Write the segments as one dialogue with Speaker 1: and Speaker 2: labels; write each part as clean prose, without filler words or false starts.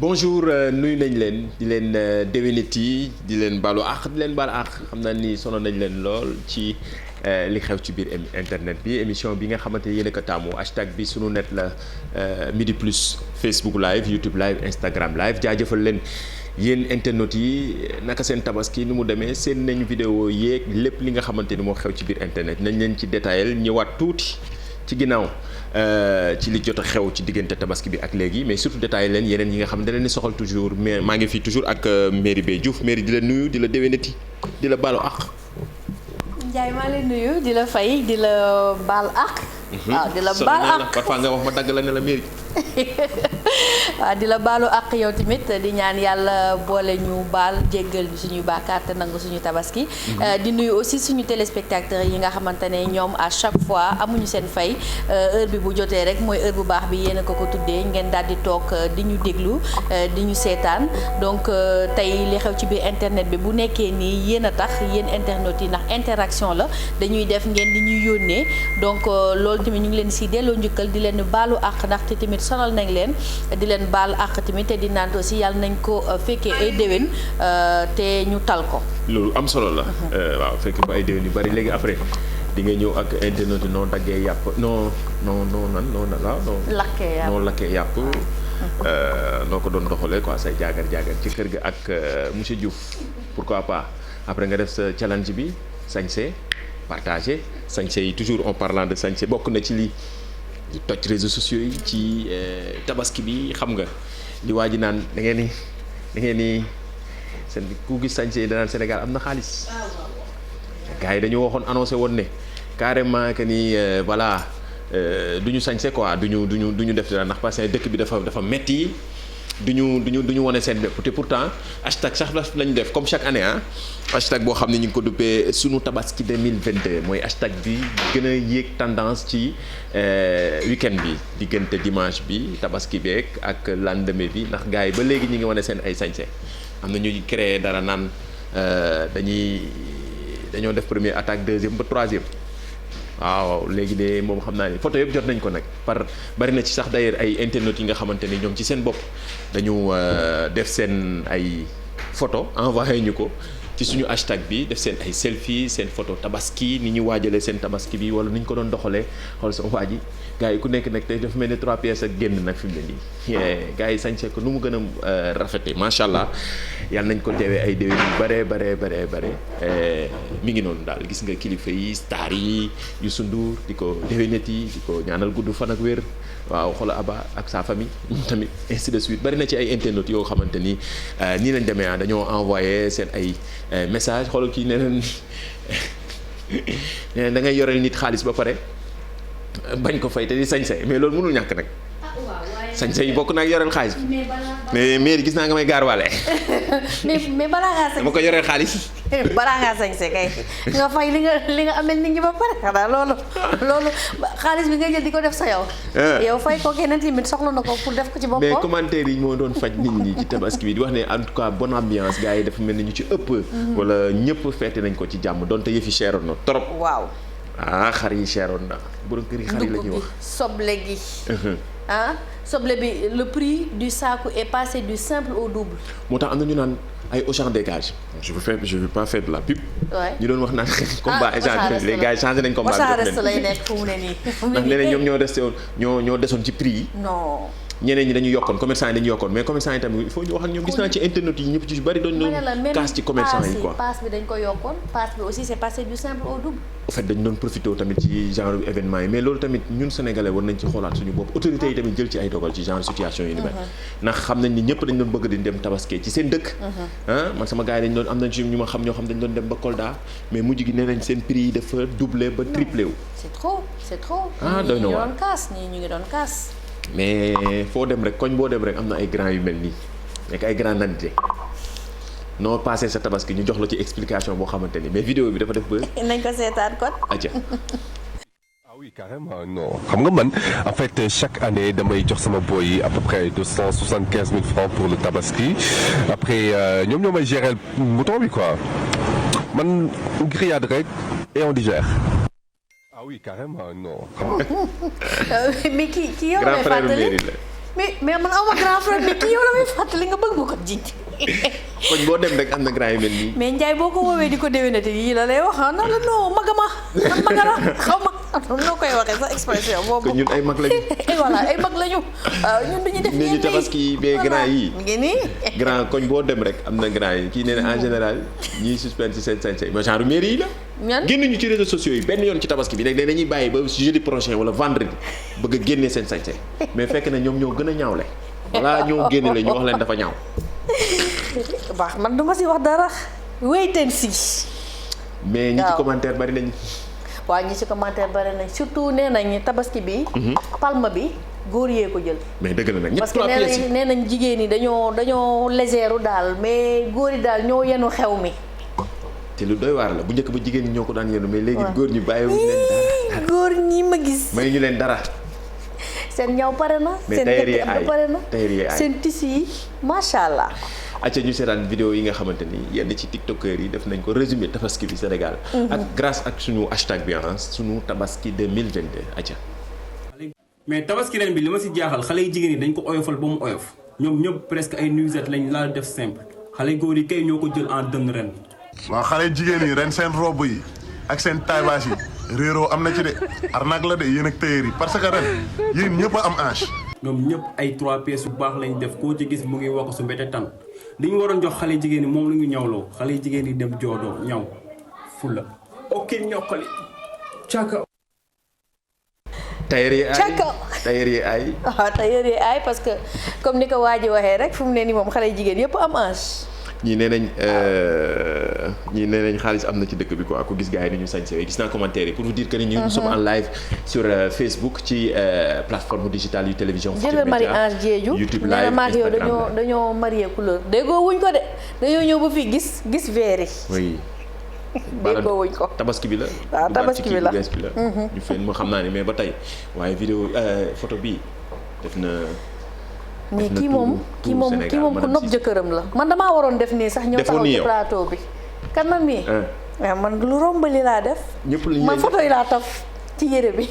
Speaker 1: bonjour nuyu nañ leen di leen déwéniti di leen baalu àq di leen baal àq xam naa ni sono nañ leen lool ci li xew ci biir internet bi émission bi nga xamante ni yéen a ko taamu hashtag bi sunu net la midi plus Facebook live YouTube live Instagram live jaajëfal leen yéen internautes yi naka seen tabaski ni mu demee seen nañu vidéo yeeg lépp li nga xamante ni moo xew ci biir internet nañ leen ci détaillé ñëwaat tuuti ci ginnaaw ci li jot a xew ci diggante tabaski bi ak léegi mais surtout détaillé leen yeneen yi nga xam ne da leen di soxal toujours mais maa ngi fii toujours ak Merry Beye Diouf Merry di la nuyu di la déwénati di la baalu àq.
Speaker 2: Ndiaye maa lay nuyu di la fay di la baal àq. waaw di la baal àq
Speaker 1: parfois nga wax ma dagg la ne la Merry.
Speaker 2: waaw di la baalu àq yow tamit di ñaan yàlla boole ñu baal jéggal suñuy baakaar te nangu suñu tabaski. di nuyu aussi suñu téléspectateurs yi nga xamante ne ñoom à chaque fois amuñu seen fay heure bi bu jotee rek mooy heure bu baax bi yéen a ko tuddee ngeen daal di toog di ñu déglu di ñu seetaan donc tey li xew ci biir internet bi bu nekkee nii yéen a tax yéen internautes yi ndax interaction la dañuy def ngeen di ñuy yónnee donc loolu tamit ñu ngi leen si delloo njukkal di leen baalu àq ndaxte tamit sonal nañ leen di leen baal àq tamit te di naan aussi yàlla nañ ko fekkee ay déwén te ñu tal ko.
Speaker 1: loolu am solo la. waaw fekkee ko ay déwén yu bari léegi après di nga ñëw ak internet noo daggee yàpp non lakkee yàpp. noo ko doon doxalee quoi say jaagar ci kër ga ak monsieur Diouf pourquoi pas après nga def sa challenge bi sañse partagé sañse yi toujours en parlant de sañse bokk na ci lii. di toj réseaux sociaux yi ci tabaski bi xam nga li waa ji naan da ngeen ni seen ku gis sañse yi danaan Sénégal am na xaalis gars yi dañu waxoon annoncé woon ne carrément que ni voilà du ñu sañse quoi du ñu def dara ndax parce que dëkk bi dafa metti du ñu wane seen lépp te pourtant hashtag sax lañu def comme chaque année hashtag boo xam ne ñu ngi ko duppee sunu tabaski 2022 mooy hashtag bi gën a yéeg tendance ci week-end bi diggante dimanche bi tabaski beeg ak lendemain bi ndax gars yi ba léegi ñu ngi wane seen ay sañse am na ñuy créer dara naan dañoo def première attaque deuxième ba troisième waaw léegi de moom xam naa ni photo yëpp jot nañ ko nag bari na ci sax d'ailleurs ay internautes yi nga xamante ni ñoom ci seen bopp dañu def seen ay photo envoyé ñu ko ci suñu hashtag bi def seen ay selfie seen photo tabaski ni ñu waajalee seen tabaski bi wala ni ñu ko doon doxalee xool sama waa ji gars yi ku nekk nag tey dafa mel ni 3 pièces ak génn nag fi mu ne nii gars yi sañse ko nu mu gën a rafete macha allah yàlla nañ ko teewee ay déwén yu bare mi ngi noonu daal gis nga kilifa yi star yi Youssou Ndour di ko déwénati di ko ñaanal gudd fan ak wér waaw xoola Abba ak sa famille tamit ainsi de suite bari na ci ay internautes yoo xamante ni nii lañ demee dañoo envoyé seen ay message xoolal kii nee na da ngay yoreel nit xaalis ba pare bañ ko fay te di sañse mais loolu mënul ñàkk nag. sañse yi bokk naa ak yoreel xaalis bi mais mairie gis naa nga may gaarwaale.
Speaker 2: mais balaa ngaa sañse
Speaker 1: dama ko yoreel xaalis.
Speaker 2: balaa ngaa sañse kay nga fay li nga amel nit ñi ba pare xanaa loolu xaalis bi nga jël di ko def sa yow. yow fay ko keneen tamit soxla na ko pour def ko ci boppam.
Speaker 1: mais commentaire yi moo doon faj nit ñi ci tabaski bi di wax ne en tout cas bonne ambiance gars yi dafa mel ni ñu ci ëpp. wala ñëpp feete nañ ko ci jàmm donte yëf yi cheroon na trop.
Speaker 2: waaw.
Speaker 1: xar yi cheroon na borom kër yi xar yi la ñuy wax.
Speaker 2: soble gi. soble bi le prix du sac est passé du simple au double.
Speaker 1: moo tax am na ñu naan ay Auchan dégage je veux pas faire de la pub. ñu doon wax naan combat échange les gars yi changé nañ combat bi.
Speaker 2: Auchan reste lay nekk fu mu ne nii.
Speaker 1: ndax leneen ñoom ñoo desoon ci prix yi.
Speaker 2: non.
Speaker 1: ñeneen ñi dañu yokkoon commerçant yi dañu yokkoon mais commerçant yi tamit il faut ñu wax ak ñoom gis naa ci internet yi ñëpp ci bari doon kaas ci commerçant yi quoi.
Speaker 2: pass bi dañ ko yokkoon pass bi aussi c'est passé du simple au double.
Speaker 1: en fait dañu doon profité tamit ci genre événement yi mais loolu tamit ñun sénégalais war nañ ci xoolaat suñu bopp autorités yi tamit jël ci ay dogal ci genre situation yi ni mel ndax xam nañ ni ñëpp dañ doon bëgg di dem tabaski ci seen dëkk man sama gars yi dañ doon am nañ ci ñu ma xam ñoo xam dañ doon dem ba Kolda mais mujj gi nee nañ seen prix yi dafa doublé ba triplé wu.
Speaker 2: c'est trop
Speaker 1: doy na
Speaker 2: ñu ngi doon kaas
Speaker 1: mais foo dem rek koñ boo dem rek am na ay grand yu mel nii nekk ay grand nandite noo passé sa tabaski ñu jox la ci explication boo xamante ni mais vidéo bi dafa def ba.
Speaker 2: nañ ko seetaan kon.
Speaker 1: atia.
Speaker 3: Oui, carrément, non. Xam nga man, en fait, chaque année, damay jox sama boy yi à peu près 275 000 francs pour le tabaski. Après, ñoom ñoo may gérer mouton bi quoi. Man, grillade rek et on digère. Ah oui, carrément, non.
Speaker 2: mais ki yow lay fàttali mais man awma grand frère mais kii yow la may fàttali nga bëgg ma ko jiñ.
Speaker 1: koñ boo dem rek am na grand yu mel nii.
Speaker 2: mais Ndiaye boo ko woowee di ko déwénati yii la lay wax ah non non magama man magala xaw ma noo koy waxee sa expression boobu.
Speaker 1: que ñun ay mag lañu.
Speaker 2: voilà ay mag lañu ñun duñu def.
Speaker 1: ñu tabaski bee grand yi.
Speaker 2: ngi nii.
Speaker 1: grand koñ boo dem rek am na grand yi kii nee na en général ñiy suspendre ci seen sañ-sañ ma genre mairie yi la.
Speaker 2: ñan
Speaker 1: génn ñu ci réseaux sociaux yi benn yoon ci tabaski bi léegi dañuy bàyyi ba jeudi prochain wala vendredi bëgg a génnee seen sañ-sañ mais fekk na ñoom ñoo gën a ñaawle voilà ñoo génne la ñu wax leen dafa ñaaw.
Speaker 2: baax man duma si wax dara wéyteen si.
Speaker 1: mais ñi ci commentaire bari nañu.
Speaker 2: waaw ñi ci commentaire bari nañ surtout nee nañ tabaski bi. palme bi góor yee ko jël.
Speaker 1: mais dëgg la nag ñëpp
Speaker 2: parce que nee nañ jigéen ñi dañoo légèru daal mais góor yi daal ñoo yenu xew mi.
Speaker 1: te lu doy waar la bu njëkk ba jigéen ñi ñoo ko daan yenu mais léegi góor ñi bàyyiwuñu leen dara.
Speaker 2: góor ñi ma gis.
Speaker 1: may ñu leen dara.
Speaker 2: seen ñaw pare na.
Speaker 1: mais tailleur yi ay
Speaker 2: pare na
Speaker 1: tailleur yi ay
Speaker 2: seen tissu yi macha allah.
Speaker 1: acca ñu seetaan vidéo yi nga xamante ni yenn ci tiktokers yi def nañ ko résumé tabaski bi Sénégal. ak grâce ak suñu hashtag bi suñu tabaski 2022 acca.
Speaker 4: mais tabaski ren bi li ma si jaaxal xale yu jigéen yi dañ ko oyofal ba mu oyof ñoom ñëpp presque ay nuisette lañ laal def simple xale góor yi kay ñoo ko jël en dënn ren.
Speaker 5: waaw xale jigéen yi ren seen robe yi ak seen taybaas yi réeroo am na ci de arnaque la de yéen ak tailleur yi parce que ren yéen ñëpp a am hanche.
Speaker 4: ñoom ñëpp ay 3 pièces yu baax lañ def koo ci gis mu ngi wax su mbete tan li ñu waroon jox xale jigéen yi moom la ñu ñawloo xale jigéen yi dem joodoo ñaw fulla ok ñokkali càkka.
Speaker 1: tailleur yi ay
Speaker 2: càkka
Speaker 1: tailleur yi ay.
Speaker 2: waaw tailleur yi ay parce que comme ni ko waa ji waxee rek fu mu ne nii moom xale jigéen yëpp am hanche.
Speaker 1: ñii nee nañ xaalis am na ci dëkk bi quoi ku gis gars yi ni ñu sañse gis naa commentaire yi pour vous dire que ni nous sommes en live sur Facebook ci plateforme digitale yu télévision
Speaker 2: jëlal Marie Ange Diédhiou
Speaker 1: YouTube live
Speaker 2: maak yow
Speaker 1: Instagram
Speaker 2: dañoo marié couleur déggoo wuñ ko de dañoo ñëw ba fii gis verre yi.
Speaker 1: oui.
Speaker 2: déggoo wuñ ko
Speaker 1: tabaski bi la.
Speaker 2: waaw tabaski bi la
Speaker 1: bees bi la. ñu fen ma xam naa ne mais ba tey waaye vidéo photo bii def na.
Speaker 2: mais kii moom ku nopp jëkkëram la man damaa waroon def nii sax ñëw taxaw ci plateau bi kan man mii waaw man lu rombali laa def man photo yi laa taf ci yére bi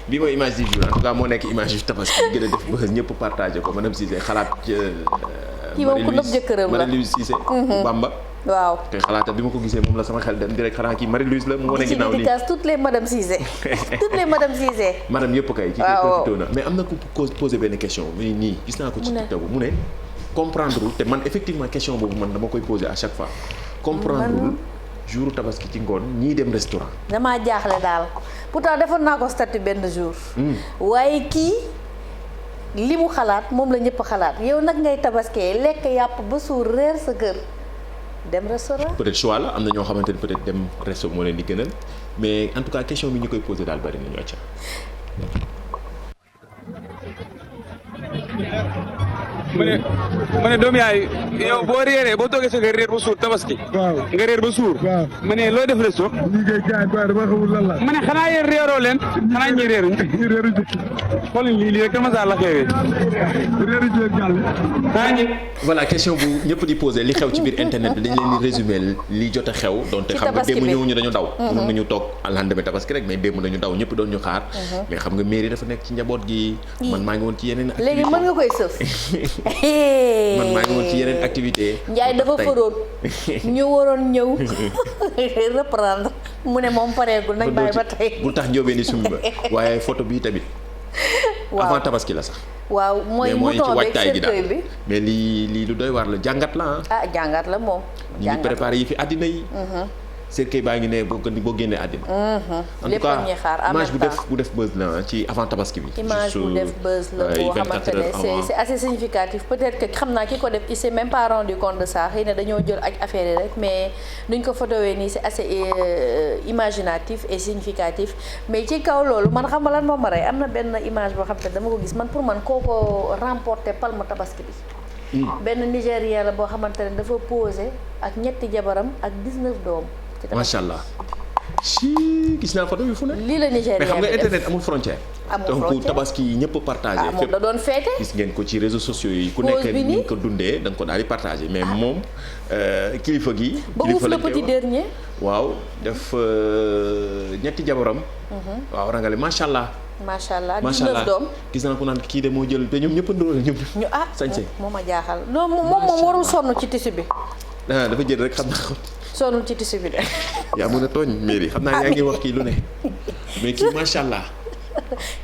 Speaker 1: bii mooy image du jour en tout cas moo nekk image yu tabaski gën a def ba ñëpp partagé ko madame Cissé xalaat
Speaker 2: kii moom ku nopp jëkkëram la
Speaker 1: Marie-Louise Cissé Bamba waaw te xalaata bi ma ko gisee moom la sama xel dem direct xanaa kii Marie-Louise la mu wane ginnaaw nii
Speaker 2: toutes les madame Cissé toutes les madame Cissé
Speaker 1: madame yëpp kay ci profité na mais am na ku posé benn question muy nii gis naa ko ci TikTok mu ne comprendre te man effectivement question boobu man dama koy posé à chaque fois comprendre jour tabaski ci ngoon ñii dem restaurant
Speaker 2: damaa jaaxle daal pourtant defoon naa ko statut benn jour waaye kii li mu xalaat moom la ñëpp xalaat yow nag ngay tabaskee lekk yàpp ba suur reer sa kër dem restaurant
Speaker 1: peut-être choix la am na ñoo xamante ni peut-être dem resto moo leen di gënal mais en tout cas question bi ñu koy posé daal bari nañu acca.
Speaker 6: ma ne doom yaay yow boo réeree boo toogee sa kër réer ba suur tabaski. waaw nga réer ba suur. waaw ma ne looy def resto.
Speaker 7: lii kay gars yi dama xamul lan la.
Speaker 6: ma ne xanaa yéen réeroo leen xanaa ñuy réeruñ.
Speaker 7: réeru ji.
Speaker 6: xool lii rek dama saa la xeewee.
Speaker 7: réeru ji gàll.
Speaker 1: voilà question bu ñëpp di posé li xew ci biir internet bi dañ leen di résumé li jot a xew. donte xam nga démb ñëwuñu dañu daw. mënoon nañu toog lendemain tabaski rek mais démb dañu daw ñëpp doon ñu xaar. mais xam nga mairie dafa nekk ci njaboot gi. man maa ngi woon ci yeneen activité
Speaker 2: léegi mën nga koy sëf.
Speaker 1: man maa ngi woon ci yeneen activité
Speaker 2: Ndiaye dafa fëroon ñu waroon ñëw reprendre mu ne moom pareegul nañ bàyyi ba tey
Speaker 1: bu tax njóobee ni sumb ba waaye photo bii tamit avant tabaski la sax
Speaker 2: waaw mooy
Speaker 1: ci
Speaker 2: mouton beeg
Speaker 1: waajtaay gi daal
Speaker 2: cercueil bi
Speaker 1: mais lii lu doy waar la jàngat la
Speaker 2: jàngat la moom
Speaker 1: ñu ngi préparé yi fi àddina yi cercueil baa ngi ne boo génnee àddina en tout cas image bu def buzz la ci avant tabaski bi
Speaker 2: image bu def buzz la boo xamante ne c'est assez significatif peut-être que xam naa ki ko def il s'est même pas rendu compte de ça xëy na dañoo jël ak affaire yi rek mais nuñ ko photowee nii c'est assez imaginatif et significatif mais ci kaw loolu man xam nga lan moom ma rey am na benn image boo xam te dama ko gis man pour man kooko remporté palme tabaski bi benn Nigérien la boo xamante ne dafa posé ak ñetti jabaram ak 19 doom
Speaker 1: macha allah gis naa photo bi fu ne.
Speaker 2: lii la Nigérien
Speaker 1: mais xam nga internet amul frontière. donc tabaski yi ñëpp partagé.
Speaker 2: moom da doon féete.
Speaker 1: gis ngeen ko ci réseaux sociaux yi. ku nekk ni nga ko dundee da nga ko daal di partagé mais moom kilifa gi.
Speaker 2: ba uuf le petit dernier.
Speaker 1: waaw def ñetti jabaram. waaw rangale macha allah.
Speaker 2: macha allah
Speaker 1: macha
Speaker 2: 19
Speaker 1: allah
Speaker 2: doom.
Speaker 1: gis naa ko naan kii de moo jël te ñoom ñëpp a ndóol ñoom.
Speaker 2: ñu
Speaker 1: sañse
Speaker 2: moo ma jaaxal non moom warul sonn ci tissu bi.
Speaker 1: dafa jël rek xam naa.
Speaker 2: sonnul ci tissu bi de.
Speaker 1: yaa mën a tooñ mairie xam naa yaa ngi wax kii lu ne mais kii macha allah.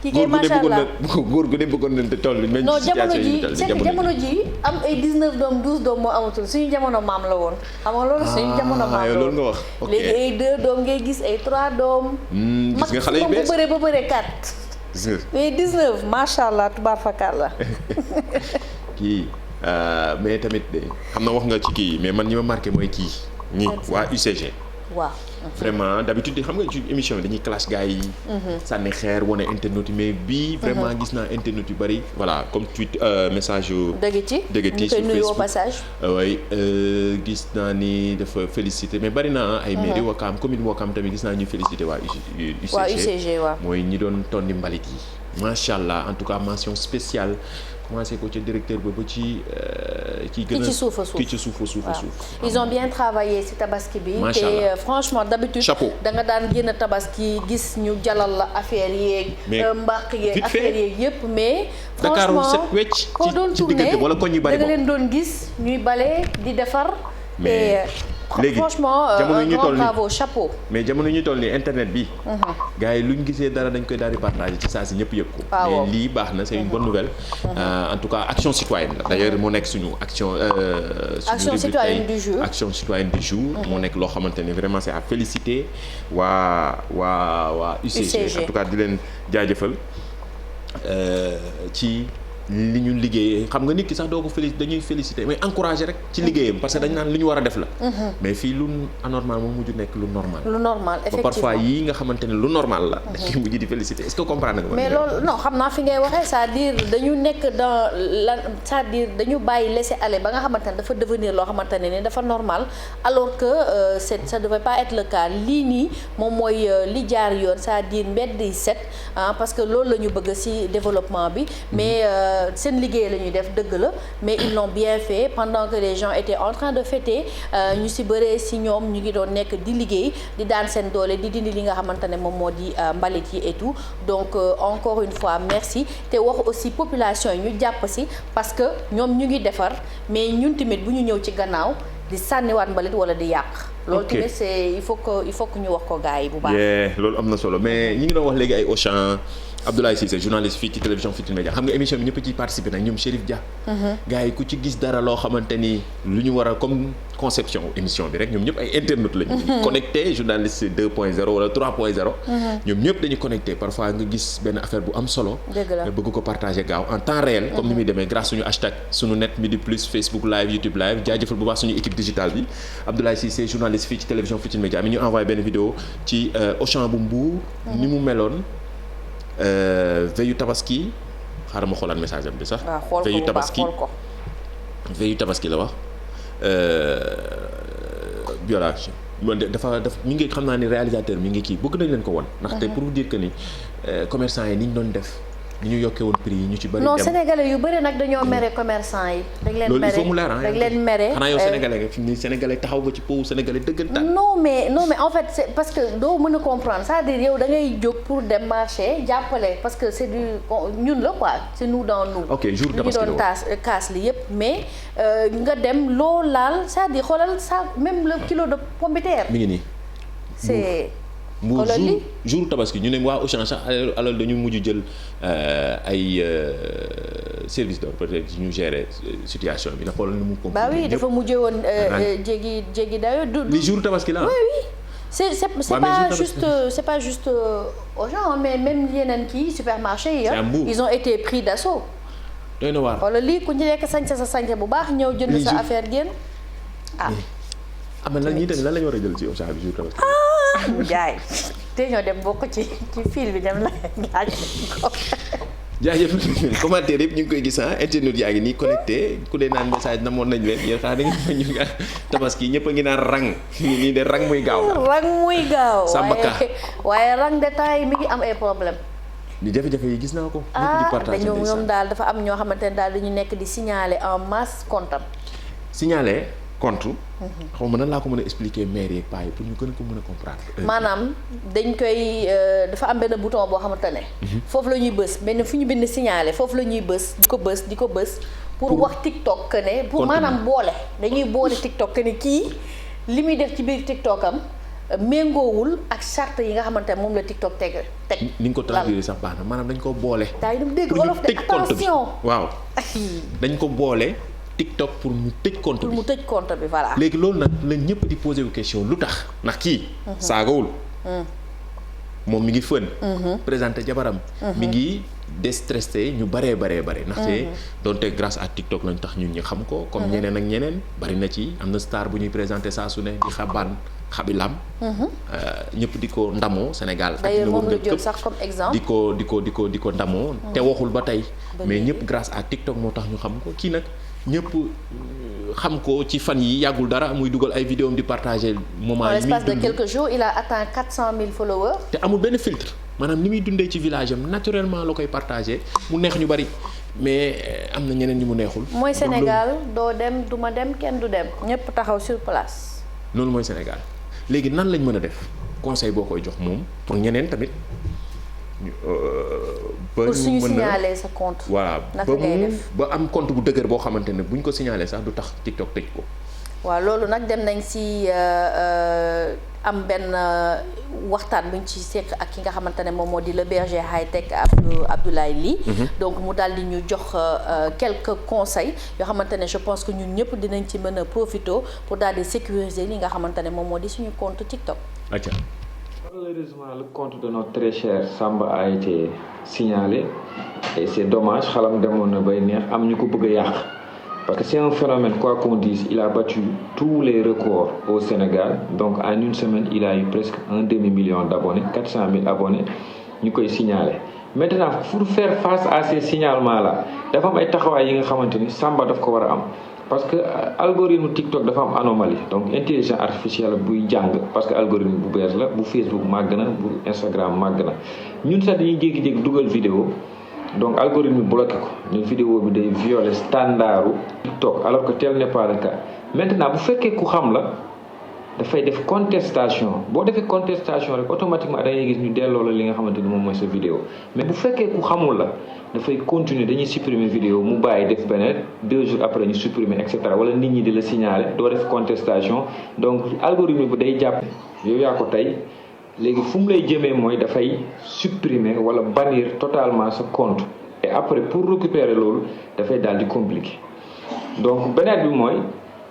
Speaker 2: kii kay macha allah
Speaker 1: góor gu ne bëggoon nañ te toll. même
Speaker 2: non
Speaker 1: situation yi ñu toll
Speaker 2: jamono ji am ay 19 doom 12 doom moo amatul suñu jamono maam la woon. xam nga loolu suñu jamono maam la woon
Speaker 1: loolu nga wax. ok
Speaker 2: léegi ay 2 doom ngay gis ay 3 doom.
Speaker 1: gis nga xale yu bees
Speaker 2: maximum bu bëree 4.
Speaker 1: gis nga
Speaker 2: mais 19 macha allah tubaar fakkaar la.
Speaker 1: kii mais tamit xam na wax nga ci kii mais man ñi ma marqué mooy kii. ñi waa UCG.
Speaker 2: waaw.
Speaker 1: vraiment d'habitude xam nga ci émission bi dañuy clash gars yi. sànni xeer wane internet yi mais bii. vraiment gis naa internet yu bari. voilà comme tweet message yu.
Speaker 2: dëgg ci
Speaker 1: sur
Speaker 2: ñu koy nuyu au
Speaker 1: Facebook
Speaker 2: passage.
Speaker 1: oui gis naa ni dafa félicité mais bari na ay mairie Ouakam commune Ouakam tamit gis naa ñuy félicité waa UCG.
Speaker 2: waa UCG waaw.
Speaker 1: mooy ñi doon tonni mbalit yi. macha allah en tout cas mention spéciale commencé ko ci directeur ba ci. ki
Speaker 2: ci suuf a suuf
Speaker 1: ki ci suuf a suuf.
Speaker 2: ils ont bien travaillé ci tabaski bi.
Speaker 1: macha allah
Speaker 2: te franchement d'habitude
Speaker 1: chapeau
Speaker 2: da nga daan génn tabaski gis ñu jalal la affaire yeeg. mbaq yeeg affaire yeeg yëpp mais.
Speaker 1: Dakar
Speaker 2: franchement
Speaker 1: set wecc
Speaker 2: koo doon
Speaker 1: ci diggante wala koñ yu bari
Speaker 2: da nga leen doon gis ñuy bale di defar.
Speaker 1: mais léegi
Speaker 2: franchement un grand bravo chapeau.
Speaker 1: mais jamono ñu toll nii internet bi. gars yi lu ñu gisee dara dañ koy daal di partager ci saa si ñëpp yëg ko. mais lii baax na c'est une bonne nouvelle. en tout cas action citoyenne la d'ailleurs moo nekk suñu action.
Speaker 2: action citoyenne du jour
Speaker 1: action citoyenne du jour. moo nekk loo xamante ne vraiment c'est à féliciter waa UCG. en tout cas di leen jaajëfal ci. li ñu liggéey xam nga nit ki sax doo ko dañuy féliciter mais encourager rek ci liggéeyam parce que dañ naan li ñu war a def la. mais fii lu anormal moom mujj nekk lu normal. lu normal effectivement parfois yii nga xamante ne lu normal la. dañuy mujj di féliciter est-ce que comprendre nga.
Speaker 2: mais loolu non xam naa fi ngay waxee c'est-à-dire dañu nekk dans la c'est-à-dire dañu bàyyi laisser aller ba nga xamante ne dafa devenir loo xamante ne ni dafa normal alors que ça devait pas être le cas lii nii moom mooy li jaar yoon c'est-à-dire mbedd yi set parce que loolu la ñu bëgg ci développement bi mais. seen liggéey la ñuy def dëgg la mais ils l'ont bien fait pendant que les gens étaient en train de fêter ñu ci bëree ci ñoom ñu ngi doon nekk di liggéey di daan seen doole di dindi li nga xamante ne moom moo di mbalit yi et tout donc encore une fois merci te wax aussi population yi ñu jàpp ci parce que ñoom ñu ngi defar mais ñun tamit bu ñu ñëw ci gannaaw di sànniwaat mbalit wala di yàq. loolu tamit c'est il faut que ñu wax ko gars yi bu baax.
Speaker 1: loolu am na solo mais ñi ngi doon wax léegi ay Auchan Abdoulaye Cissé journaliste fii ci télévision Futurs Médias xam nga émission bi ñëpp ciy participer nag ñoom Chérif Dia. gars yi ku ci gis dara loo xamante ni lu ñu war a comme conception émission bi rek ñoom ñëpp ay internautes lañu. connecté journaliste 2.0 wala 3.0. ñoom ñëpp dañuy connecté parfois nga gis benn affaire bu am solo.
Speaker 2: dëgg la
Speaker 1: nga bëgg ko partager gaaw en temps réel. comme ni muy demee grâce suñu hashtag suñu net midi plus Facebook live YouTube live jaajëfal bu baax suñu équipe digitale bi Abdoulaye Cissé journaliste fii ci télévision Futurs Médias mi ñu envoyé benn vidéo ci Auchan bu Mbour. ni mu meloon. veillu tabaski xaaral ma xoolaat message am bi sax. veillu tabaski veillu tabaski la wax. violage dafa mi ngi xam naa ni réalisateur mi ngi kii bëgg nañ leen ko won ndaxte pour vous dire que ni commerçant yi ni ñu doon def. ni ñu yokkee woon prix yi ñu ci bari.
Speaker 2: non sénégalais yu bari nag dañoo mere commerçant yi. dañ leen mere
Speaker 1: loolu il faut mu leer
Speaker 2: dañ leen mere.
Speaker 1: xanaa yow sénégalais nga fi mu ne sénégalais taxaw nga ci pou sénégalais dëggantaan.
Speaker 2: non mais en fait c'est parce que doo mën a comprendre c'est-à-dire yow da ngay jóg pour dem marché jàppale parce que c'est du ñun la quoi c'est nous dans nous.
Speaker 1: ok jour tabaski
Speaker 2: ñu doon kaas li yépp mais nga dem loo laal c'est-à-dire xoolal ça même le kilo de pomme de terre.
Speaker 1: mi ngi nii.
Speaker 2: c'est.
Speaker 1: Mbour jour tabaski ñu ne waa Auchan sax alors dañu mujj jël ay service d'ordre peut-être ñu gérer situation bi na xoolal ni mu compliqué.
Speaker 2: bah oui dafa mujjee woon jéggi dayo
Speaker 1: li jour tabaski la
Speaker 2: oui c'est pas juste Auchan mais même yeneen kii supermarché yi ils ont été pris d'assaut.
Speaker 1: doy na waar
Speaker 2: xoolal lii ku ñu nekk sañse sa sañse bu baax ñëw jënd sa affaire génn
Speaker 1: mais lan ñii tamit lan la ñu war a jël ci Auchan bi jour tabaski.
Speaker 2: jaay te ñoo dem bokk ci fil bi dem la laaj ko.
Speaker 1: jaajëf commentaire yëpp ñu ngi koy gis internet yaa ngi nii connecté ku dee naan message namoon nañ leen yéen xanaa da ngeen ñu nga tabaski ñëpp a ngi naan rang ñu nii de rang muy gaaw.
Speaker 2: rang muy gaaw.
Speaker 1: Sambaka
Speaker 2: waaye rang de temps yi mi ngi am ay problème.
Speaker 1: di jafe-jafe yi gis naa ko. ñëpp di partager
Speaker 2: ñoom daal dafa am ñoo xamante ne daal dañu nekk di signaler en masse compte am.
Speaker 1: signaler compte. xaw ma nan laa ko mën a expliquer mère yeeg paa yi pour ñu gën ko mën a comprendre.
Speaker 2: maanaam dañ koy dafa am benn bouton boo xamante ne. foofu la ñuy bës benn fu ñu bind signaler foofu la ñuy bës di ko bës. pour wax TikTok que ne. pour maanaam boole dañuy boole TikTok que ne kii li muy def ci biir TikTok am méngoowul ak charte yi nga xamante ne moom la TikTok teg.
Speaker 1: ni nga ko traduire sax baax na maanaam dañ ko boole.
Speaker 2: daay dem dégg wolof de attention
Speaker 1: waaw dañ ko boole. TikTok pour mu tëj compte bi
Speaker 2: pour mu tëj compte bi voilà.
Speaker 1: léegi loolu nag la ñëpp di posé wu question lu tax ndax kii. saagawul. moom mi ngi fën. présenté jabaram. mi ngi déstressé ñu baree. ndaxte donte grâce à TikTok lañ tax ñun ñi xam ko. comme ñeneen ak ñeneen bari na ci am na star bu ñuy présenté saa su ne di xabaan xabilam. ñëpp di ko ndamoo Sénégal.
Speaker 2: d'ailleurs moom la jël sax comme exemple.
Speaker 1: di ko ndamoo. te waxul ba tey. mais ñëpp grâce à TikTok moo tax ñu xam ko kii nag. ñëpp xam ko ci fan yi yàggul dara muy dugal ay vidéo di partager moment yi.
Speaker 2: en l'espace de quelques jours il a atteint 400 000 followers.
Speaker 1: te amul benn filtre maanaam ni muy dundee ci village am naturellement la koy partager mu neex ñu bari mais am na ñeneen ñi mu neexul.
Speaker 2: mooy Sénégal doo dem du ma dem kenn du dem ñëpp taxaw sur place.
Speaker 1: loolu mooy Sénégal léegi nan lañ mën a def conseil boo koy jox moom pour ñeneen tamit.
Speaker 2: pour suñu signaler sa compte.
Speaker 1: voilà ba am compte bu dëgër boo xamante ne buñ ko signaler sax du tax TikTok tëj ko.
Speaker 2: waaw loolu nag dem nañ si am benn waxtaan buñ ci seq ak ki nga xamante ne moom moo di le berger high tech Abdoulaye Ly. donc mu daal di ñu jox quelques conseils yoo xamante ne je pense que ñun ñëpp dinañ ci mën a profiter pour daal di sécuriser li nga xamante ne moom moo di suñu compte TikTok.
Speaker 1: acca.
Speaker 8: Malheureusement, le compte de notre très cher Samba a été signalé et c'est dommage xalam demoon na bay neex am ñu ko bëgg a yàq parce que c'est un phénomène quoi qu'on dise il a battu tous les records au Sénégal donc en une semaine il a eu presque 1 demi-million d'abonnés 400 000 abonnés ñu koy signalé. Maintenant pour faire face à ces signalements là dafa am ay taxawaay yi nga xamante ni Samba daf ko war a am. parce que algorithme TikTok dafa am anomalie donc intelligence artificielle buy jàng parce que algorithme bu bees la bu Facebook màgg na bu Instagram màgg na ñun sax dañuy jékki-jékki dugal vidéo donc algorithme bi bloqué ko ne vidéo bi day violer standardu TikTok alors que tel n'est pas le cas maintenant bu fekkee ku xam la dafay def contestation boo defee contestation rek automatiquement da ngay gis ñu delloo la li nga xamante ni moom mooy sa vidéo mais bu fekkee ku xamul la dafay continuer dañuy supprimer vidéo mu bàyyi def beneen 2 jours après ñu supprimer et cetera wala nit ñi di la signaler doo def contestation donc algorithme bi day jàpp yow yaa ko tey léegi fu mu lay jëmee mooy dafay supprimer wala bannir totalement sa compte et après pour récupérer loolu dafay daal di compliqué donc beneen bi mooy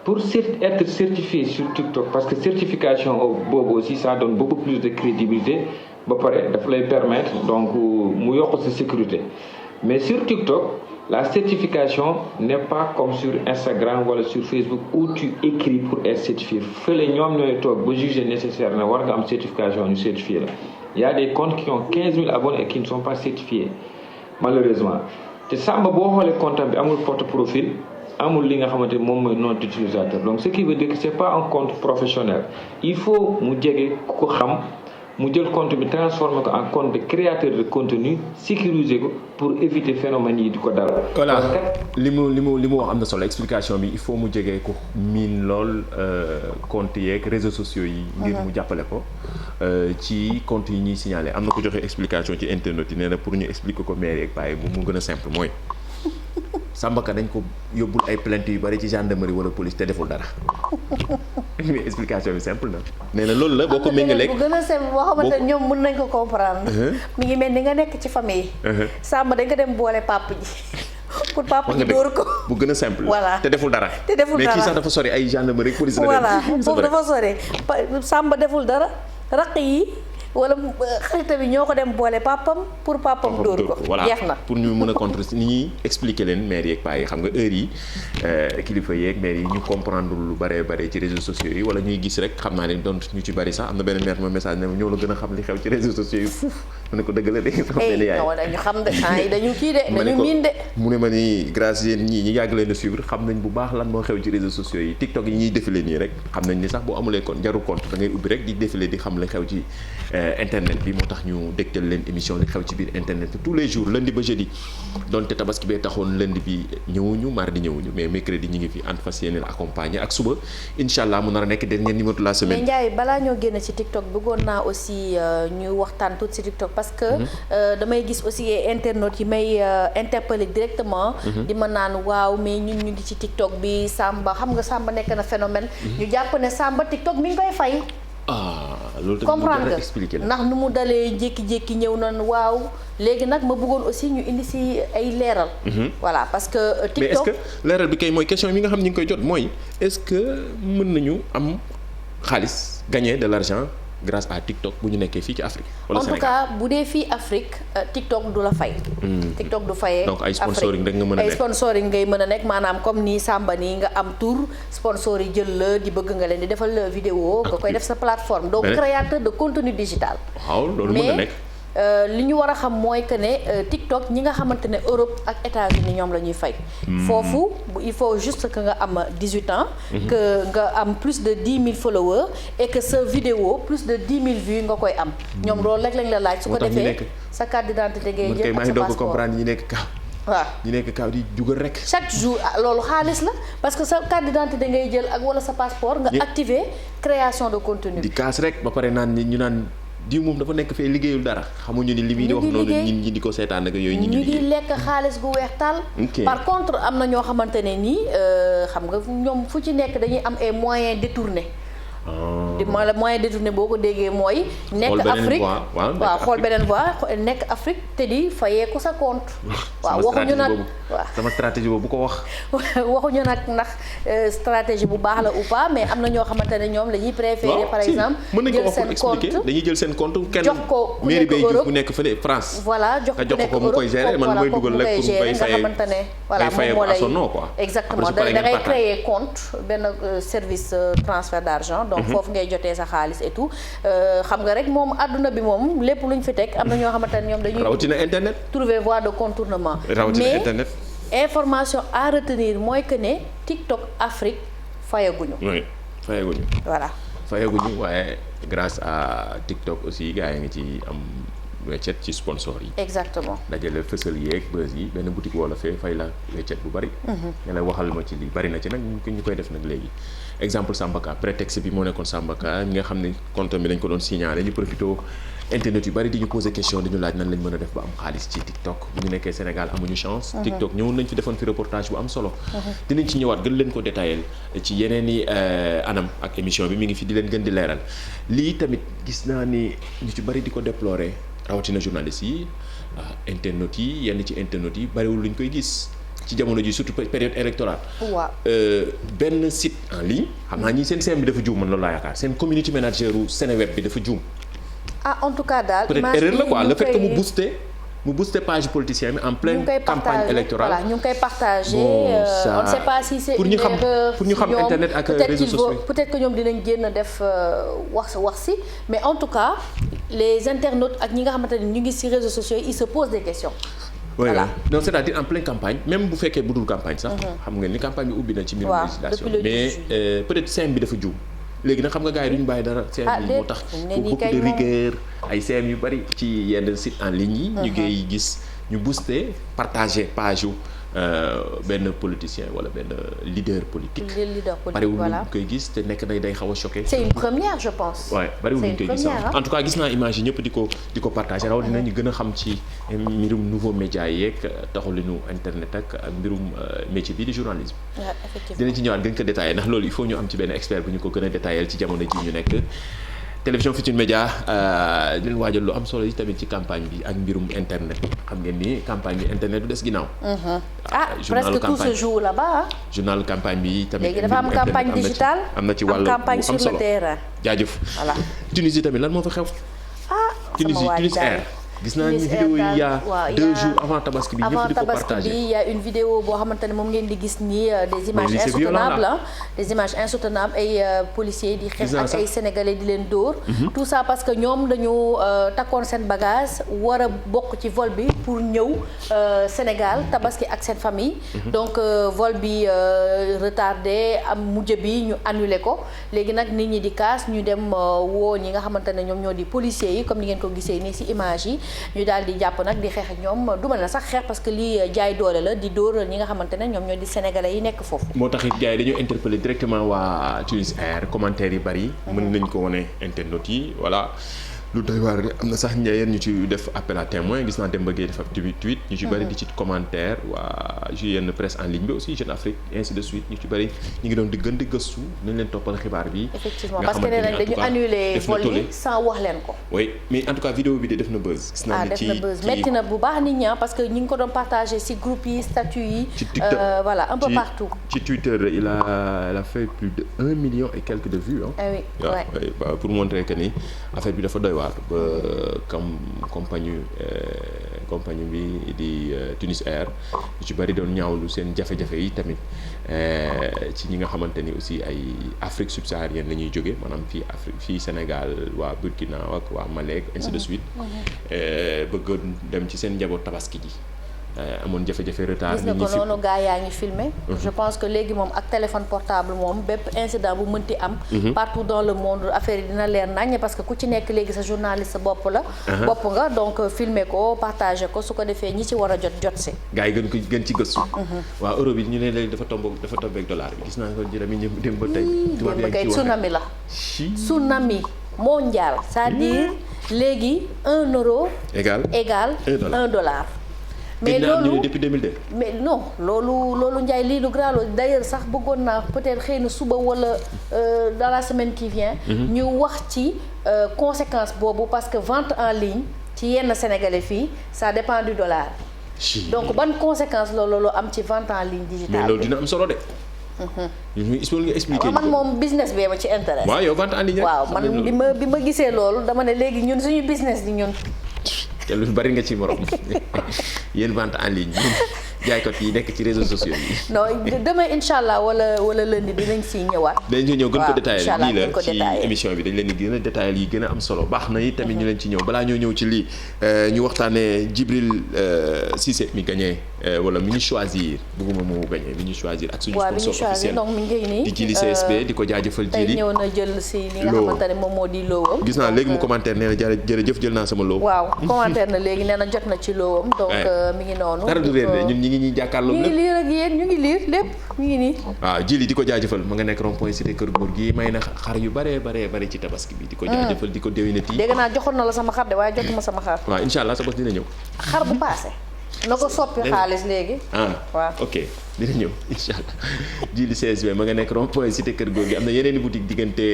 Speaker 8: pour être certifié sur TikTok parce que certification boobu aussi ça donne beaucoup plus de crédibilité ba pare daf lay permettre donc mu yokk sa sécurité mais sur TikTok la certification n'est pas comme sur Instagram wala sur Facebook où tu écris pour être certifié fële ñoom ñooy toog ba juger nécessaire na war nga am certification ñu certifié la il y a des comptes qui ont 15 000 abonnés et qui ne sont pas certifiés malheureusement te Samba boo xoolee compte bi amul porte profil amul li nga xamante moom mooy nom d'utilisateur donc ce qui veut dire que c'est pas un compte professionnel il faut mu jege ku ko xam mu jël compte bi transformer ko en compte de créateur de contenu sécuriser ko pour éviter phénomène yi di ko dal.
Speaker 1: voilà li mu wax am na solo explication bi il faut mu jege ko miin lool compte yeeg réseaux sociaux yi. ngir mu jàppale ko ci compte yi ñuy signaler am na ko joxe explication ci internet yi nee na pour ñu expliquer ko maire yeeg bàyyi mu gën a simple mooy. Samba Ka dañ ko yóbbul ay plainte yu bari ci gendarmerie wala police te deful dara mais explication bi simple na. nee na loolu la boo ko méngaleeg
Speaker 2: bu gën a simple boo xamante ne ñoom mën nañ ko comprendre. mi ngi mel ni nga nekk ci famille. Samba dañ ko dem boole papa ji. pour papa ji dóor ko
Speaker 1: bu gën a simple.
Speaker 2: voilà
Speaker 1: te deful dara. mais kii sax dafa sori ay gendarmerie police.
Speaker 2: voilà foofu dafa sori Samba deful dara raq yi. wala xarita bi ñoo ko dem boole papam pour papam dóor ko
Speaker 1: voilà
Speaker 2: jeex na
Speaker 1: pour ñu mën a contre ni ñuy expliquer leen maire yeeg paa yi xam nga heure yi kilifa yeeg maire yi ñu comprendre lu bare bare ci réseaux sociaux yi wala ñuy gis rek xam naa ne doon ñu ci bari sax am na benn maire ma message ne ñoo la gën a xam li xew ci réseaux sociaux yi fuuf mu ne ko dëgg la de sama benn yaay
Speaker 2: dañu xam de temps yi dañu kii de dañu miin de
Speaker 1: mu ne ma ni grâce yéen ñii ñi yàgg leen a suivre xam nañ bu baax lan moo xew ci réseaux sociaux yi TikTok yi ñuy défilé nii rek xam nañ ni sax boo amulee compte jaru compte da ngay ubbi rek di défilé di xam la xew ci internet bi moo tax ñu dégtal leen émission li xew ci biir internet bi tous les jours lundi ba jeudi donte tabaski bee taxoon lundi bi ñëwuñu mardi ñëwuñu mais mercredi ñu ngi fi ànd fas yéene accompagner ak suba incha allah mu nar a nekk dernier numéro de la semaine.
Speaker 2: mais Ndiaye balaa ñoo génn ci TikTok bëggoon naa aussi ñu waxtaan tuuti ci TikTok parce que damay gis aussi internautes yi may interpeller directement. di ma naan waaw mais ñun ñu ngi ci TikTok bi Samba xam nga Samba nekk na phénomène. ñu jàpp ne Samba TikTok mi ngi koy fay.
Speaker 1: loolu tamit
Speaker 2: comprendre nga
Speaker 1: expliquer la
Speaker 2: ndax nu mu dalee jékki-jékki ñëw nañu waaw léegi nag ma bëggoon aussi ñu indi ci ay leeral. voilà parce que TikTok
Speaker 1: mais est-ce que leeral bi kay mooy question yi nga xam ñu ngi koy jot mooy est-ce que mën nañu am xaalis gagner de l'argent grâce à TikTok bu ñu nekkee fii ci Afrique wala
Speaker 2: en tout
Speaker 1: Sénégal.
Speaker 2: cas bu dee fii Afrique TikTok du la fay. TikTok du fayee.
Speaker 1: donc ay sponsoring rek nga mën a nekk
Speaker 2: ay sponsoring ngay mën a nekk maanaam comme ni Samba nii nga am tour sponsor yi jël la di bëgg nga leen di defal vidéo nga koy def sa plateforme donc créateur de contenu digital.
Speaker 1: waaw loolu mën na nekk.
Speaker 2: li ñu war a xam mooy que ne TikTok ñi nga xamante ne Europe ak États-Unis ñoom la ñuy fay. foofu il faut juste que nga am 18 ans. que nga am plus de 10 000 followers et que sa vidéo plus de 10 000 vues nga koy am. ñoom loolu rek lañ la laaj. su ko defee sa carte d'identité ngay jël ak sa passeport
Speaker 1: comprendre ñi nekk kaw.
Speaker 2: waaw
Speaker 1: ñi nekk kaw di jugal rek.
Speaker 2: chaque jour loolu xaalis la parce que sa carte d'identité ngay jël ak wala sa passeport nga activer création de contenu.
Speaker 1: di kaas rek ba pare naan ñu naan. diw moom dafa nekk fee liggéeyul dara xamuñu ni li muy di wax noonu ñi di ko seetaan ak yooyu ñu ngi
Speaker 2: lekk xaalis gu weex taal. par contre am na ñoo xamante ne nii xam nga ñoom fu ci nekk dañuy am ay moyens détournés. di moyen détourné boo ko déggee mooy. nekk Afrique waaw xool beneen voie nekk Afrique te di fayee ko sa compte. waaw waxuñu nag waaw
Speaker 1: sama stratégie boobu bu ko wax.
Speaker 2: waxuñu nag ndax stratégie bu baax la ou pas mais am na ñoo xamante ne ñoom la ñuy préférer par exemple.
Speaker 1: jël seen compte dañuy jël seen compte kenn
Speaker 2: jox ko ku
Speaker 1: mairie
Speaker 2: nekk
Speaker 1: bay
Speaker 2: Europe
Speaker 1: bu nekk fële France.
Speaker 2: voilà jox ko ku nekk Europe
Speaker 1: mu koy gérer man mooy dugal rek pour bay
Speaker 2: nga xamante ne voilà moom moo lay exactement da ngay créer compte benn service transfert d'argent donc foofu ngay jotee sa xaalis et tout xam nga rek moom adduna bi moom lépp lu ñu fi teg am na ñoo xamante ne ñoom dañuy
Speaker 1: rawatina internet
Speaker 2: trouver voie de contournement
Speaker 1: rawatina internet
Speaker 2: information à retenir mooy que ne TikTok Afrique fayaguñu
Speaker 1: fayaguñu
Speaker 2: voilà
Speaker 1: fayaguñu waaye grâce à TikTok aussi gars yi ngi ci am weccet ci sponsor yi
Speaker 2: exactement
Speaker 1: dajale fësal yeeg buzz yi benn boutique wala fee fay la weccet bu bari nga lay waxal ma ci lii bari na ci nag ñu koy def nag léegi exemple Sambaka prétexte bi moo nekkoon Sambaka ñi nga xam ne compte bi dañ ko doon signalé ñu profité internet yu bari di ñu poser question di ñu laaj nan lañ mën a def ba am xaalis ci TikTok bu ñu nekkee Sénégal amuñu chance TikTok ñëwoon nañ fi defoon fi reportage bu am solo dinañ ci ñëwaat gën leen ko détaillé ci yeneen i anam ak émission bi mi ngi fi di leen gën di leeral lii tamit gis naa ni ñu ci bari di ko déplorer rawatina journalistes yi internautes yi yenn ci internautes yi bariwul lu ñu koy gis ci jamono ji surtout période électorale.
Speaker 2: waaw
Speaker 1: benn site en ligne xam naa ñi seen CM bi dafa juum man loolu laa yaakaar seen community manager u Seneweb bi dafa juum.
Speaker 2: en tout cas daal
Speaker 1: peut-être erreur la quoi le fait que mu booster page politicien bi en pleine campagne électorale.
Speaker 2: voilà ñu ngi koy partagé. on ne sait pas si c'est
Speaker 1: pour ñu xam pour ñu xam internet ak réseaux sociaux
Speaker 2: peut-être que ñoom dinañ génn def wax si mais en tout cas les internautes ak ñi nga xamante ne ñu ngi ci réseaux sociaux yi ils se posent des questions.
Speaker 1: voilà non c'est-à-dire en pleine campagne même bu fekkee budul campagne sax. xam nga ni campagne bi ubbi na ci mbirum législation mais peut-être CM bi dafa juum. léegi nag xam nga gars yi duñu bàyyi dara. CM bi moo tax beaucoup de rigueur ay CM yu bari ci yenn site en ligne yi. ñu ngi gis ñu booster partager page yu benn politicien wala benn leader politique. bariwul lu ñu koy gis te nekk day xaw a choqué.
Speaker 2: c'est une première je pense.
Speaker 1: waaw bariwul lu ñu koy gis en tout cas gis naa image yi ñëpp di ko partager rawatina ñu gën a xam ci mbirum nouveau média yeeg taxulinu internet ak mbirum métier bi di journalisme. dinañ ci ñëwaat gën ko détaillé ndax loolu il faut ñu am ci benn expert bu ñu ko gën a détaillé ci jamono ji ñu nekk. Télévision Futurs Médias di leen waajal lu am solo yi tamit ci campagne bi ak mbirum internet xam ngeen ni campagne bi internet du des ginnaaw.
Speaker 2: presque tout se joue là-bas.
Speaker 1: journal campagne bi tamit.
Speaker 2: léegi dafa am campagne digitale
Speaker 1: am na ci wàll bu am solo
Speaker 2: sur le terrain.
Speaker 1: jaajëf.
Speaker 2: voilà
Speaker 1: Tunisie tamit lan moo fa xew.
Speaker 2: Tunisie
Speaker 1: Tunis Air gis naa ni vidéo yi y a 2 jours avant tabaski bi ñëpp di ko partagé.
Speaker 2: il y a une vidéo boo xamante ne moom ngeen di gis nii des images insoutenables des images insoutenables ay policiers di xeex ak ay sénégalais di leen dóor. tout ça parce que ñoom dañu takkoon seen bagage war a bokk ci vol bi pour ñëw Sénégal tabaski ak seen famille. donc vol bi retardé am mujj bi ñu annulé ko léegi nag nit ñi di kaas ñu dem woo ñi nga xamante ne ñoom ñoo di policiers yi comme ni ngeen ko gisee nii ci image yi ñu daal di jàpp nag di xeex ak ñoom du ma la sax xeex parce que lii jaay doole la di dóor ñi nga xamante ne ñoom ñoo di sénégalais yi nekk foofu.
Speaker 1: moo tax it gars yi dañoo interpellé directement waa Tunis Air commentaires yi bari. mën nañ ko wane internautes yi voilà. lu doy waar am na sax njëriñ ñu ci def appel à témoin gis naa Demba Gueye def ab tweet ñu ci bëri di ci commentaire waa yenn presse en ligne bi aussi Jeune Afrique ainsi de suite ñu ci bëri ñu ngi doon di gën di gëstu nañ leen toppal xibaar bi.
Speaker 2: effectivement parce que nee nañ dañu annulé vol yi sans wax leen ko.
Speaker 1: oui mais en tout cas vidéo bi de def na buzz. gis naa ne ci
Speaker 2: def na buzz metti na bu baax nit ñi parce que ñi ngi ko doon partagé ci groupe yi statut yi.
Speaker 1: ci TikTok
Speaker 2: voilà un peu partout.
Speaker 1: ci Twitter il a fait plus de 1 million et quelques de vues
Speaker 2: ah oui
Speaker 1: waaw pour montrer que ni affaire bi dafa doy waar ba comme compagnie bi di Tunis Air ñu ci bari doon ñaawlu seen jafe-jafe yi tamit ci ñi nga xamante ni aussi ay Afrique subsaharienne la ñuy jóge maanaam fii Sénégal waa Burkina ak waa Mali ainsi de suite bëgg dem ci seen njaboot tabaski ji amoon jafe-jafe retard.
Speaker 2: gis nga ko noonu gaa yaa ngi filmé. je pense que léegi moom ak téléphone portable moom bépp incident bu mënti am. partout dans le monde affaire yi dina leer naññ parce que ku ci nekk léegi sa journaliste bopp la. bopp nga donc filmé ko partagé ko su ko defee ñi ci war a jot si.
Speaker 1: gaa yi gën ci gëstu. waa euro bi ñu ne léegi dafa tombeek dollar bi gis naa ko jërëmi ñëpp dem ba tey.
Speaker 2: tubaab yaa ngi ci tsunami la. tsunami mondial c'est-à-dire léegi 1 euro. égal 1 dollar. mais loolu
Speaker 1: depuis 2002.
Speaker 2: mais non loolu Ndiaye lii lu grave d'ailleurs sax bëggoon naa peut-être xëy na suba wala dans la semaine qui vient. ñu wax ci conséquence boobu parce que vente en ligne ci yenn sénégalais fii ça dépend du dollar. donc ban conséquence loolu am ci vente en ligne digitale
Speaker 1: mais loolu dina am solo de. nga expliquer
Speaker 2: man moom business bee ma ci intérêt.
Speaker 1: waaw yow vente en ligne.
Speaker 2: waaw man bi ma gisee loolu dama ne léegi ñun suñu business di ñun.
Speaker 1: te lu bari nga ci morom yéen vente en ligne jaaykat yi nekk ci réseaux sociaux yi.
Speaker 2: non demain incha allah wala lundi dinañ siy ñëwaat.
Speaker 1: dañ ci ñëw gën ko détaillé lii la ci émission bi dañ leen di gën a détaillé yi gën a am solo baax na yi tamit ñu leen ci ñëw balaa ñoo ñëw ci lii ñu waxtaanee Djibril Cissé mi gagné wala mi ñu choisir bëgguma moomu gagné mi ñu choisir ak suñu sponsor officiel
Speaker 2: donc mi ngi nii
Speaker 1: di Djili CSB di ko jaajëfal Djili.
Speaker 2: tey ñëw na jël si li nga xamante ne moom moo di loowam.
Speaker 1: gis naa léegi mu commentaire nee na jërëjëf jël naa sama loo.
Speaker 2: waaw commentaire na léegi nee na jot na ci loowam. donc mi ngi noonu.
Speaker 1: dara du réer de ñun ñi ngi ñuy jàkkaarloo lépp
Speaker 2: ñu ngi liir ak yéen ñu ngi liir lépp ñu ngi nii.
Speaker 1: waaw Djili di ko jaajëfal ma nga nekk rond-point cité kër góor gi may na xar yu bare ci tabaski bi di ko jaajëfal di ko déwénati.
Speaker 2: dégg naa joxoon na la sama xar de waaye jotuma sama xar.
Speaker 1: waaw incha allah sa bos dina ñëw.
Speaker 2: xar bu paase. na ko soppi xaalis léegi.
Speaker 1: waaw ok dina ñëw incha allah Djili CSB ma nga nekk rond-point cité kër góor gi am na yeneen i boutique diggante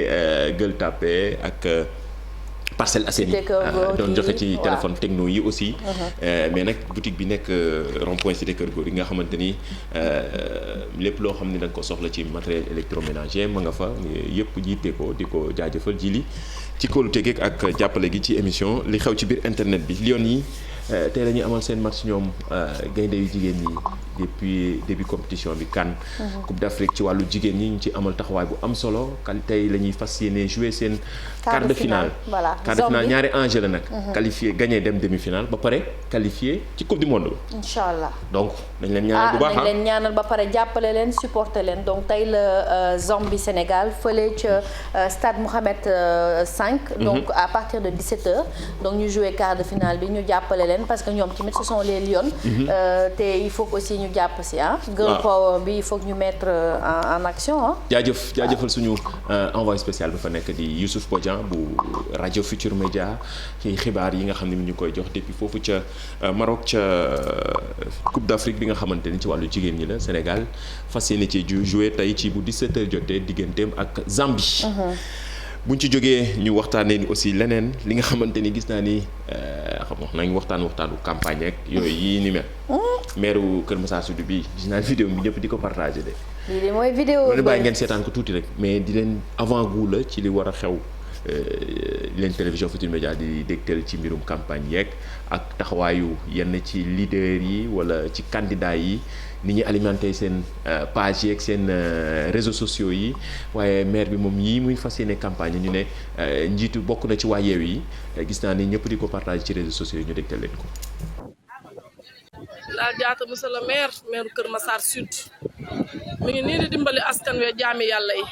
Speaker 1: Gueule Tapée ak Parcelles Assainies doon joxe ci téléphone techno yi aussi mais nag boutique bi nekk rond-point cité kër góor yi nga xamante ni lépp loo xam ne da nga ko soxla ci matériel électroménager ma nga fa yëpp jiite ko di ko jaajëfal Djili ci kóolute gi ak jàppale gi ci émission li xew ci biir internet bi Lions yi tey la ñuy amal seen match ñoom gaynde yu jigéen ñi depuis début compétition bi CAN Coupe d'Afrique ci wàllu jigéen ñi ñu ci amal taxawaay bu am solo tey la ñuy fas yéene jouer seen quart de finale quart de finale ñaari enjeu la nag qualifié gagné dem demi-finale ba pare qualifié ci Coupe du monde
Speaker 2: incha allah
Speaker 1: donc nañ leen ñaanal bu baax
Speaker 2: nañ leen ñaanal ba pare jàppale leen supporter leen donc tey la Zambie Sénégal fële ca stade Mohamed V donc à partir de 17h donc ñu jouer quart de finale bi ñu jàppale leen parce que ñoom tamit ce sont les Lions te il faut aussi ñu jàpp si girl power bi il faut que ñu mettre en action
Speaker 1: jaajëfal suñu envoyé spécial bi fa nekk di Youssouf Bodian bu rajo Futur Média ci xibaar yi nga xam ne mi ñu koy jox depuis foofu ca Maroc ca Coupe d'Afrique bi nga xamante ni ci wàllu jigéen ñi la Sénégal fas yéene ci jouer tey ci bu 17h jotee digganteem ak Zambie buñ ci jógee ñu waxtaanee ni aussi leneen li nga xamante ni gis naa ni wax nañ waxtaanu campagne ak yooyu yi ni mel. maire Kër Massar Sud bi gis naa vidéo bi ñëpp di ko partagé de.
Speaker 2: lii de mooy vidéo
Speaker 1: bi bàyyi ngeen seetaan ko tuuti rek mais di leen avant goût la ci li war a xew leen télévision Futurs Médias di dégtal ci mbirum campagne yeeg ak taxawaayu yenn ci leader yi wala ci candidat yi ni ñuy alimenté seen page yeeg seen réseaux sociaux yi waaye maire bi moom yii muy fas yéene campagne ñu ne njiitu bokk na ci waa Yewwi yi gis naa ni ñëpp di ko partage ci réseaux sociaux yi ñu dégtal leen ko.
Speaker 9: laa jaata monsieur le maire Kër Massar Sud mi ngi nii di dimbali askan wi jaami yàlla yi.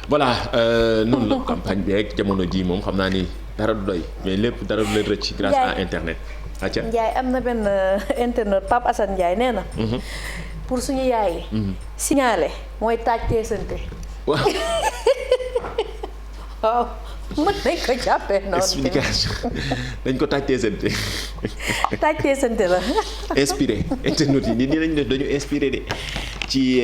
Speaker 1: voilà noonu la campagne bi rek jamono ji moom xam naa ni dara du doy mais lépp dara du leen rëcc grâce à internet. acca
Speaker 2: Ndiaye am na benn internet Pape Assane Ndiaye nee na. pour suñu yaay yi. signalé mooy taaj teesante.
Speaker 1: waaw.
Speaker 2: waaw mën nañ ko jàppee noonu.
Speaker 1: explication dañ ko taaj teesante.
Speaker 2: taaj teesante la.
Speaker 1: inspiré internet yi nii lañ def dañu inspiré de ci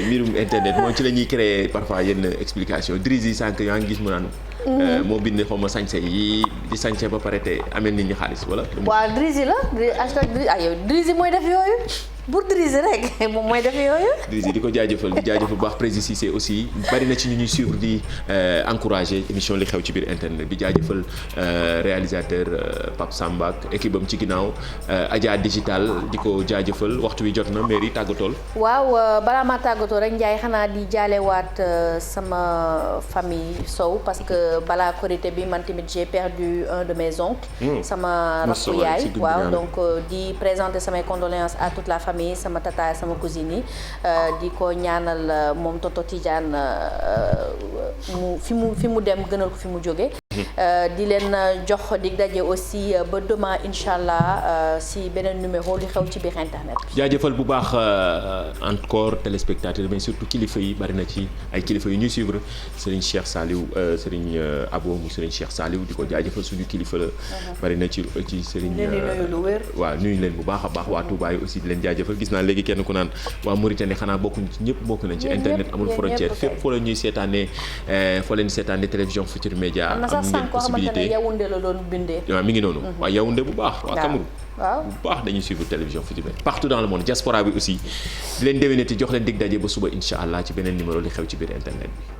Speaker 1: mbirum internet moom ci la ñuy créer parfois yenn explication Drizzy sànq yaa ngi gis mu naan. moo bind xaw ma sañse yi di sañse ba pare te amee nit ñi xaalis wala.
Speaker 2: waaw Drizzy la yow Drizzy mooy def yooyu pour Drizzy rek moom mooy def yooyu.
Speaker 1: Drizzy di ko jaajëfal bu baax Prési Cissé aussi bari na ci ñu ñuy suivre di encourager émission li xew ci biir internet di jaajëfal réalisateur Pape Samba ak équipe am ci ginnaaw Adja Digital di ko jaajëfal waxtu wi jot na mairie tàggatool.
Speaker 2: waaw balaa maa tàggatoo rek Ndiaye xanaa di jaalewaat sama famille Sow parce que balaa Korité bi man tamit j'ai perdu un de mes oncles. sama rakku yaay waaw donc di présenter samay condoléances à toute la famille sama tata sama cousine yi di ko ñaanal moom Toto Tidiane mu fi mu dem gënal ko fi mu jóge di leen jox dig daje aussi ba demain incha allah si beneen numéro li xew ci biir internet.
Speaker 1: jaajëfal bu baax encore téléspectateurs mais surtout kilifa yi bari na ci ay kilifa yu ñuy suivre Serigne Cheikh Saliou Serigne Abo mu Serigne Cheikh Saliou di ko jaajëfal suñu kilifa la. bari na ci Serigne. waaw nuyu leen bu baax a baax waa Touba yi aussi di leen jaajëfal gis naa léegi kenn ku naan waa Mauritanie xanaa bokkuñ ci ñëpp bokk nañ ci internet amul frontière fépp foo la ñuy seetaanee foo leen seetaanee télévision Futurs Médias am ngeen possibilité
Speaker 2: Yaoundé la doon bindee.
Speaker 1: waaw mi ngi noonu. waaw Yaoundé bu baax. waa Cameroun.
Speaker 2: waaw
Speaker 1: bu baax dañuy suivre télévision Futurs Médias partout dans le monde diaspora bi aussi di leen déwénati jox leen dig daje ba suba incha allah ci beneen numéro li xew ci biir internet bi.